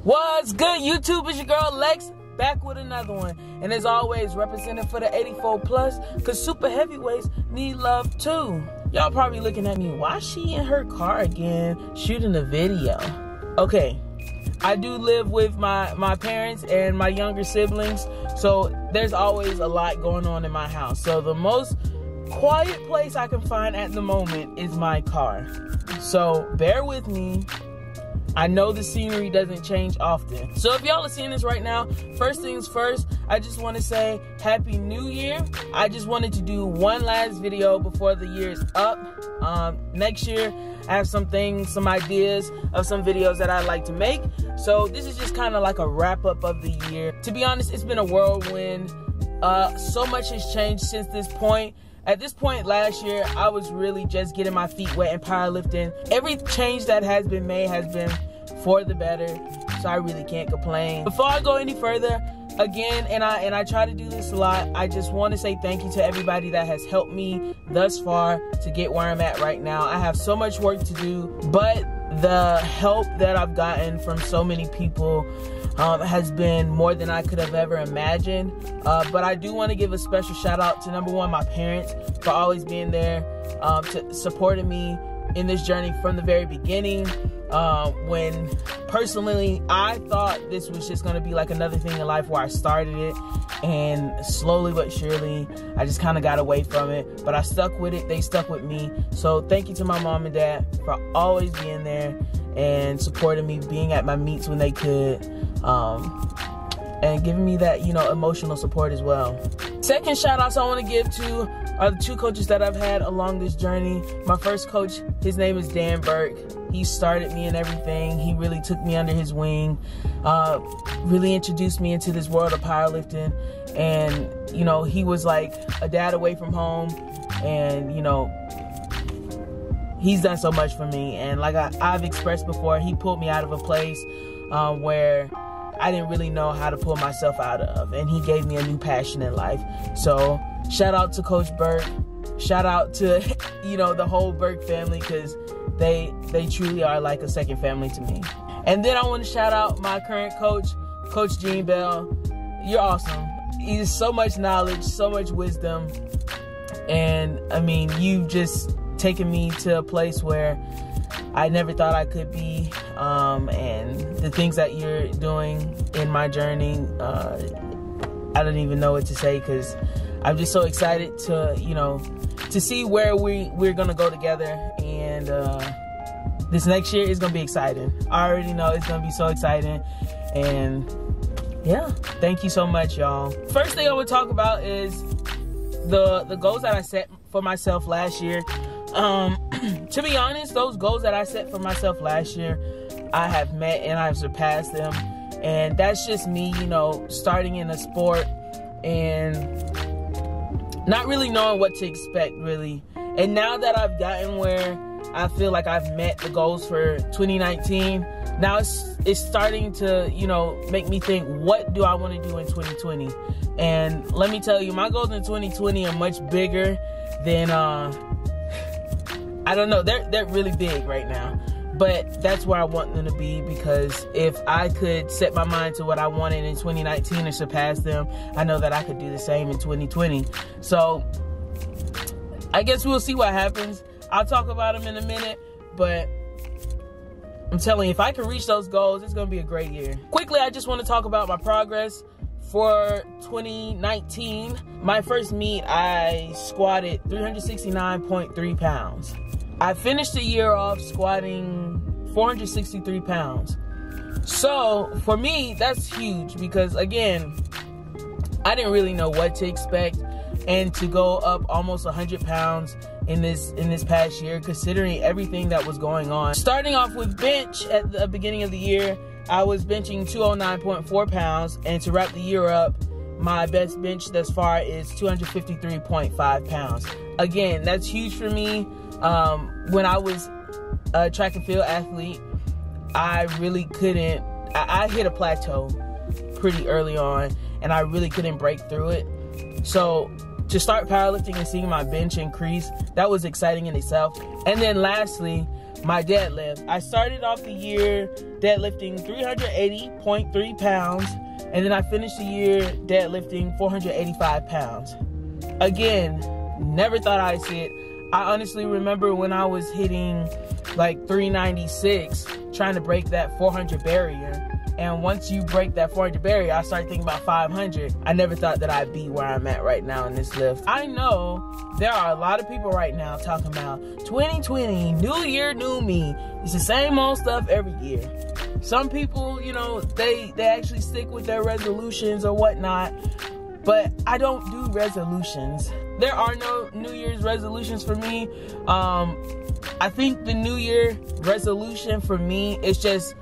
What's good, YouTube? It's your girl Lex, back with another one. And as always, representing for the 84 plus, because super heavyweights need love too. Y'all probably looking at me, why is she in her car again shooting a video? Okay, I do live with my parents and my younger siblings, so there's always a lot going on in my house. So the most quiet place I can find at the moment is my car. So bear with me. I know the scenery doesn't change often. So if y'all are seeing this right now, first things first, I just want to say Happy New Year. I just wanted to do one last video before the year's up. Next year, I have some ideas of some videos that I'd like to make. So this is just kind of like a wrap up of the year. To be honest, it's been a whirlwind. So much has changed since this point. At this point last year, I was really just getting my feet wet in powerlifting. Every change that has been made has been for the better, so I really can't complain. Before I go any further, again, and I try to do this a lot, I just want to say thank you to everybody that has helped me thus far to get where I'm at right now. I have so much work to do, but the help that I've gotten from so many people has been more than I could have ever imagined. But I do want to give a special shout out to number one, my parents, for always being there, to supporting me in this journey from the very beginning. When personally I thought this was just going to be like another thing in life where I started it, and slowly but surely I just kind of got away from it, but I stuck with it. They stuck with me. So thank you to my mom and dad for always being there and supporting me, being at my meets when they could, and giving me that, you know, emotional support as well. Second shout outs I want to give to are the two coaches that I've had along this journey. My first coach, his name is Dan Burke. He started me in everything. He really took me under his wing, really introduced me into this world of powerlifting. And, you know, he was like a dad away from home, and, you know, he's done so much for me. And like I've expressed before, he pulled me out of a place where I didn't really know how to pull myself out of, and he gave me a new passion in life. So shout out to Coach Burke. Shout out to, you know, the whole Burke family, because they truly are like a second family to me. And then I want to shout out my current coach, Coach Gene Bell. You're awesome. He's so much knowledge, so much wisdom, and I mean, you've just taken me to a place where I never thought I could be, and the things that you're doing in my journey, I don't even know what to say, because I'm just so excited to, you know, to see where we're gonna go together. And this next year is gonna be exciting. I already know it's gonna be so exciting. And yeah, thank you so much, y'all. First thing I would talk about is the goals that I set for myself last year. To be honest, those goals that I set for myself last year, I have met and I've surpassed them. And that's just me, you know, starting in a sport and not really knowing what to expect, really. And now that I've gotten where I feel like I've met the goals for 2019, now it's starting to, you know, make me think, what do I want to do in 2020? And let me tell you, my goals in 2020 are much bigger than, I don't know, they're really big right now. But that's where I want them to be, because if I could set my mind to what I wanted in 2019 and surpass them, I know that I could do the same in 2020. So I guess we'll see what happens. I'll talk about them in a minute, but I'm telling you, if I can reach those goals, it's going to be a great year. Quickly, I just want to talk about my progress for 2019. My first meet, I squatted 369.3 pounds. I finished the year off squatting 463 pounds. So for me, that's huge, because again, I didn't really know what to expect, and to go up almost 100 pounds in this past year, considering everything that was going on. Starting off with bench at the beginning of the year, I was benching 209.4 pounds, and to wrap the year up, my best bench thus far is 253.5 pounds. Again, that's huge for me. When I was a track and field athlete, I really couldn't, I hit a plateau pretty early on, and I really couldn't break through it. So to start powerlifting and seeing my bench increase, that was exciting in itself. And then lastly, my deadlift. I started off the year deadlifting 380.3 pounds, and then I finished the year deadlifting 485 pounds. Again, never thought I'd see it. I honestly remember when I was hitting like 396, trying to break that 400 barrier. And once you break that 400 barrier, I started thinking about 500. I never thought that I'd be where I'm at right now in this lift. I know there are a lot of people right now talking about 2020, new year, new me. It's the same old stuff every year. Some people, you know, they actually stick with their resolutions or whatnot, but I don't do resolutions. There are no New Year's resolutions for me. I think the New Year resolution for me is just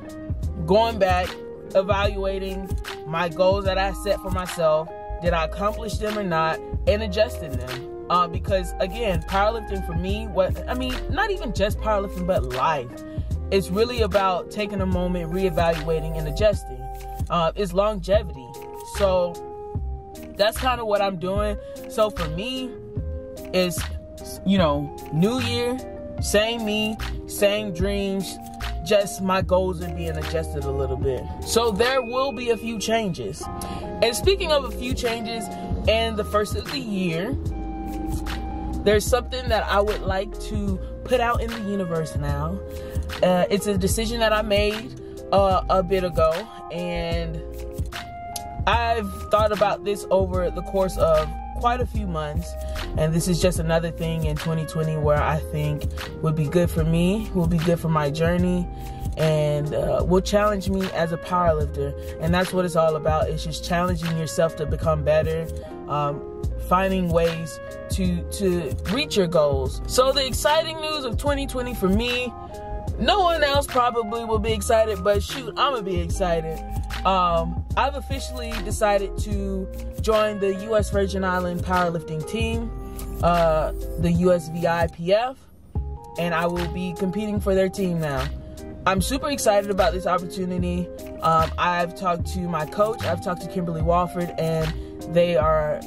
going back, evaluating my goals that I set for myself. Did I accomplish them or not? And adjusting them. Because again, powerlifting for me, not even just powerlifting, but life. It's really about taking a moment, reevaluating, and adjusting. It's longevity. So that's kind of what I'm doing. So for me, it's, you know, new year, same me, same dreams, just my goals are being adjusted a little bit. So there will be a few changes. And speaking of a few changes, and the first of the year, there's something that I would like to put out in the universe now. It's a decision that I made a bit ago, and I've thought about this over the course of quite a few months, and this is just another thing in 2020 where I think would be good for me, will be good for my journey, and will challenge me as a powerlifter. And that's what it's all about. It's just challenging yourself to become better, finding ways to reach your goals. So the exciting news of 2020 for me, no one else probably will be excited, but shoot, I'm gonna be excited. I've officially decided to join the U.S. Virgin Island powerlifting team, the USVIPF, and I will be competing for their team now. I'm super excited about this opportunity. I've talked to my coach, I've talked to Kimberly Walford, and they are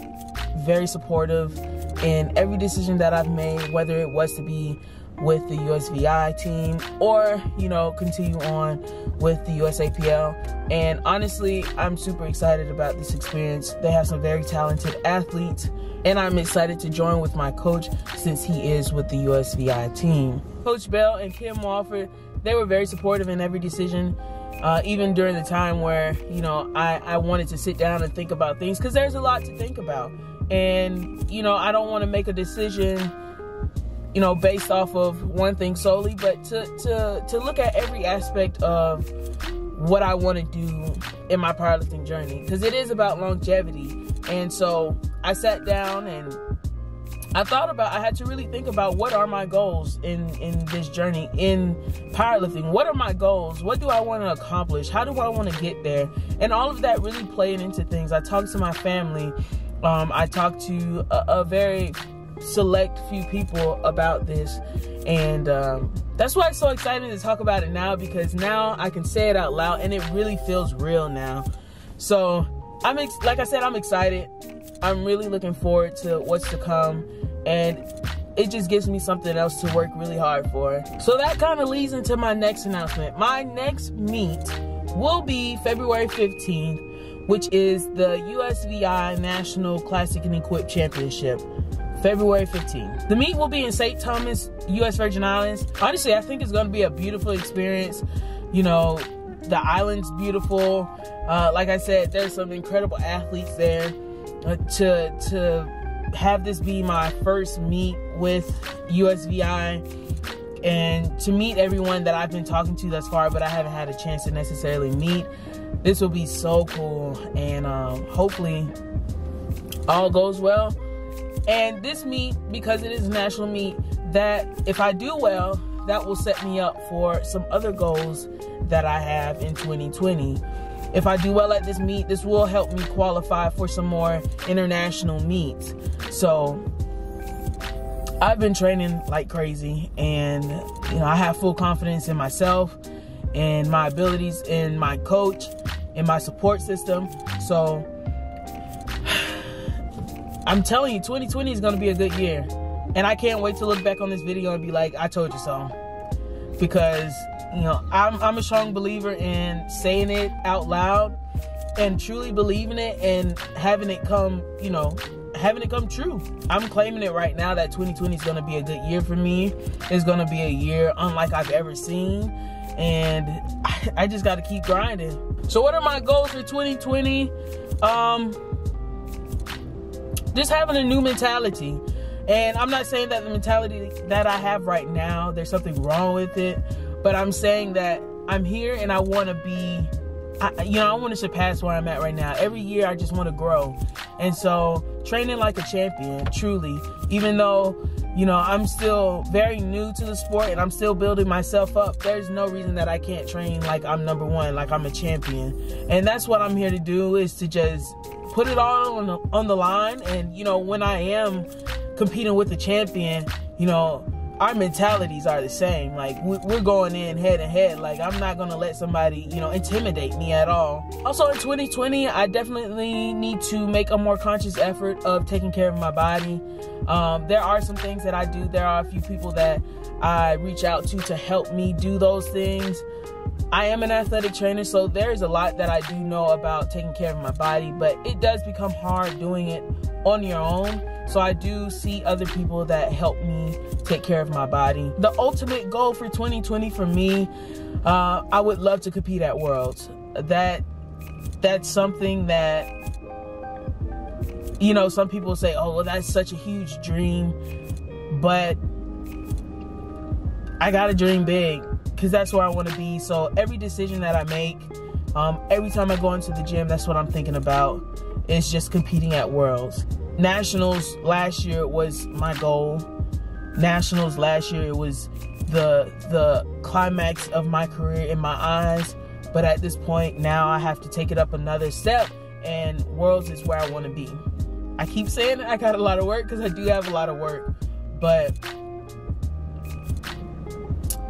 very supportive in every decision that I've made, whether it was to be with the USVI team or, you know, continue on with the USAPL. And honestly, I'm super excited about this experience. They have some very talented athletes, and I'm excited to join with my coach since he is with the USVI team. Coach Bell and Kim Walford, they were very supportive in every decision, even during the time where, you know, I wanted to sit down and think about things, because there's a lot to think about. And, you know, I don't want to make a decision, you know, based off of one thing solely, but to look at every aspect of what I want to do in my powerlifting journey, because it is about longevity. And so I sat down and I had to really think about what are my goals in this journey in powerlifting. What are my goals? What do I want to accomplish? How do I want to get there? And all of that really played into things. I talked to my family. I talked to a very select few people about this, and that's why it's so exciting to talk about it now, because now I can say it out loud and it really feels real now. So like I said, I'm excited. I'm really looking forward to what's to come, and it just gives me something else to work really hard for. So that kind of leads into my next announcement. My next meet will be February 15th, which is the USVI National Classic and Equip Championship. February 15th. The meet will be in St. Thomas, U.S. Virgin Islands. Honestly, I think it's going to be a beautiful experience. You know, the island's beautiful. Like I said, there's some incredible athletes there. To have this be my first meet with USVI, and to meet everyone that I've been talking to thus far, but I haven't had a chance to necessarily meet. This will be so cool, and hopefully all goes well. And this meet, because it is a national meet, that if I do well, that will set me up for some other goals that I have in 2020. If I do well at this meet, this will help me qualify for some more international meets. So I've been training like crazy, and you know, I have full confidence in myself and my abilities, in my coach, in my support system. So I'm telling you, 2020 is going to be a good year. And I can't wait to look back on this video and be like, I told you so. because, you know, I'm a strong believer in saying it out loud and truly believing it and having it come, you know, having it come true. I'm claiming it right now that 2020 is going to be a good year for me. It's going to be a year unlike I've ever seen. And I just got to keep grinding. So what are my goals for 2020? Just having a new mentality. And I'm not saying that the mentality that I have right now, there's something wrong with it. But I'm saying that I'm here and I want to be, I want to surpass where I'm at right now. Every year I just want to grow. And so training like a champion, truly, even though, you know, I'm still very new to the sport and I'm still building myself up, there's no reason that I can't train like I'm number one, like I'm a champion. And that's what I'm here to do, is to just put it all on the line. And, you know, when I am competing with the champion, you know, our mentalities are the same. Like, we're going in head to head. Like, I'm not going to let somebody, you know, intimidate me at all. Also, in 2020, I definitely need to make a more conscious effort of taking care of my body. There are some things that I do. There are a few people that I reach out to help me do those things. I am an athletic trainer, so there's a lot that I do know about taking care of my body, but it does become hard doing it on your own. So I do see other people that help me take care of my body. The ultimate goal for 2020 for me, I would love to compete at Worlds. That's something that, you know, some people say, oh, well, that's such a huge dream. But I gotta dream big, because that's where I want to be. So every decision that I make, every time I go into the gym, that's what I'm thinking about. It's just competing at Worlds. Nationals last year was my goal. Nationals last year was the climax of my career in my eyes. But at this point, now I have to take it up another step, and Worlds is where I want to be. I keep saying it, I got a lot of work, because I do have a lot of work. But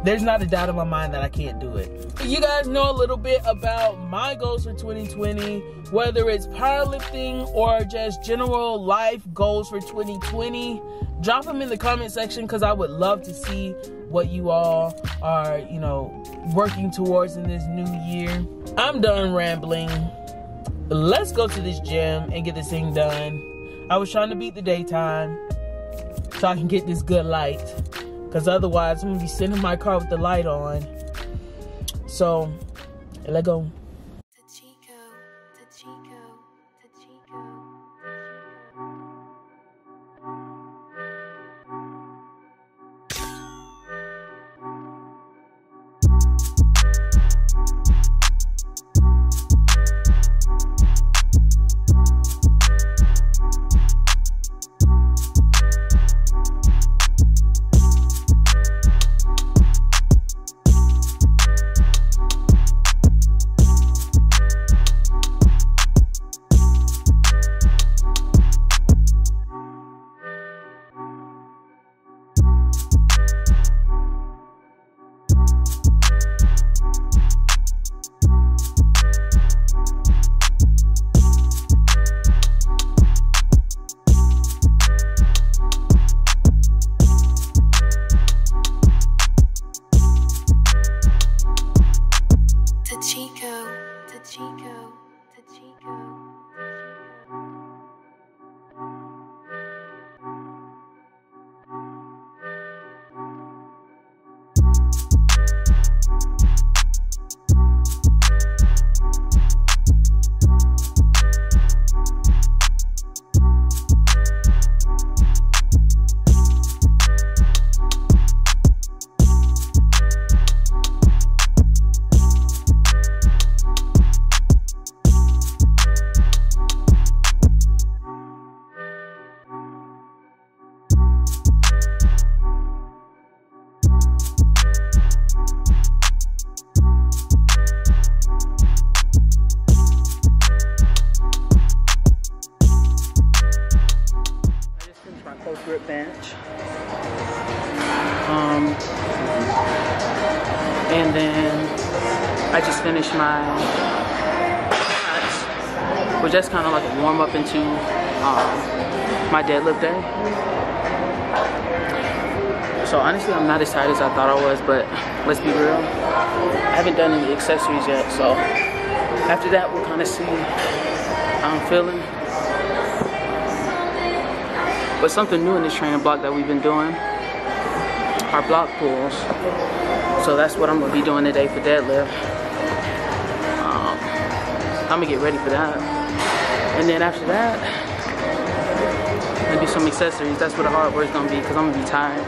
there's not a doubt in my mind that I can't do it. You guys know a little bit about my goals for 2020, whether it's powerlifting or just general life goals for 2020. Drop them in the comment section, because I would love to see what you all are, you know, working towards in this new year. I'm done rambling. Let's go to this gym and get this thing done. I was trying to beat the daytime so I can get this good light, because otherwise I'm gonna be sitting in my car with the light on. So let's go. Grip bench, and then I just finished my squats, which that's kind of like a warm up into my deadlift day. So honestly, I'm not as tired as I thought I was, but let's be real, I haven't done any accessories yet, so after that we'll kind of see how I'm feeling. But something new in this training block that we've been doing are block pulls. So that's what I'm gonna be doing today for deadlift. I'm gonna get ready for that. And then after that, maybe some accessories. That's where the hard work's gonna be, because I'm gonna be tired.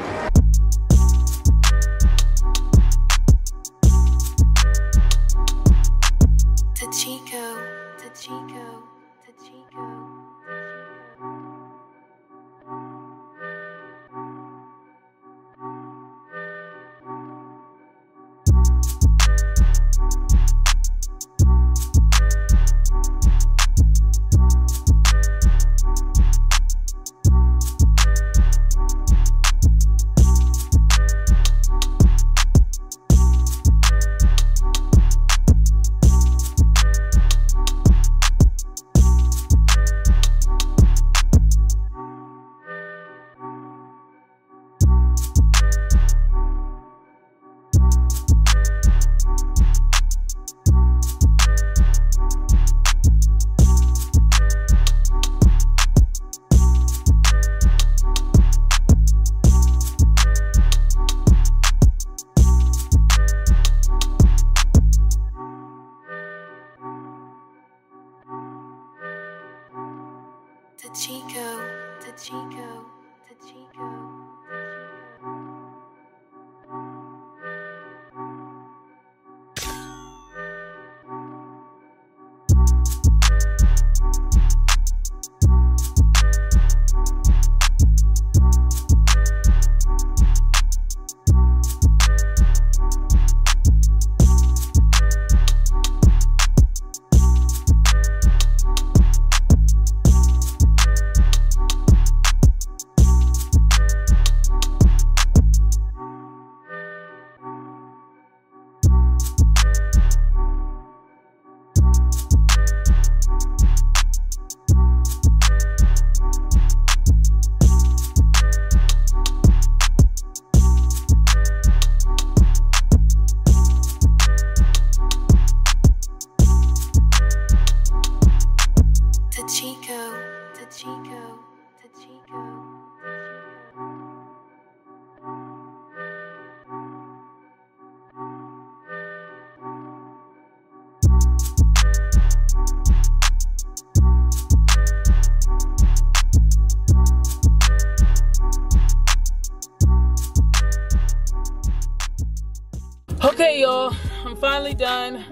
Okay, y'all, I'm finally done.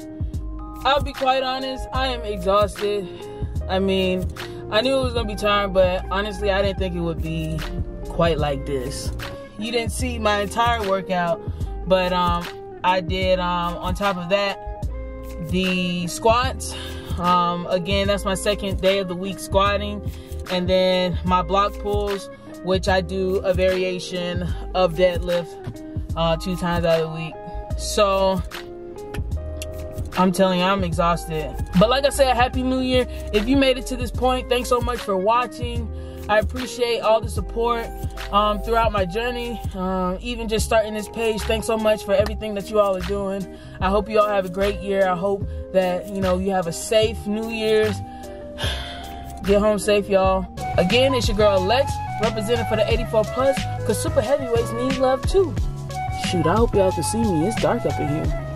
I'll be quite honest, I am exhausted. I mean, I knew it was gonna be tiring, but honestly, I didn't think it would be quite like this. You didn't see my entire workout, but I did, on top of that, the squats. Again, that's my second day of the week squatting. And then my block pulls, which I do a variation of deadlift 2 times out of the week. So I'm telling you, I'm exhausted. But like I said, Happy New Year. If you made it to this point, thanks so much for watching. I appreciate all the support throughout my journey, even just starting this page. Thanks so much for everything that you all are doing. I hope you all have a great year. I hope that, you know, you have a safe New Year's. Get home safe, y'all. Again, it's your girl Lex, representing for the 84+, because super heavyweights need love too. Shoot, I hope y'all can see me. It's dark up in here.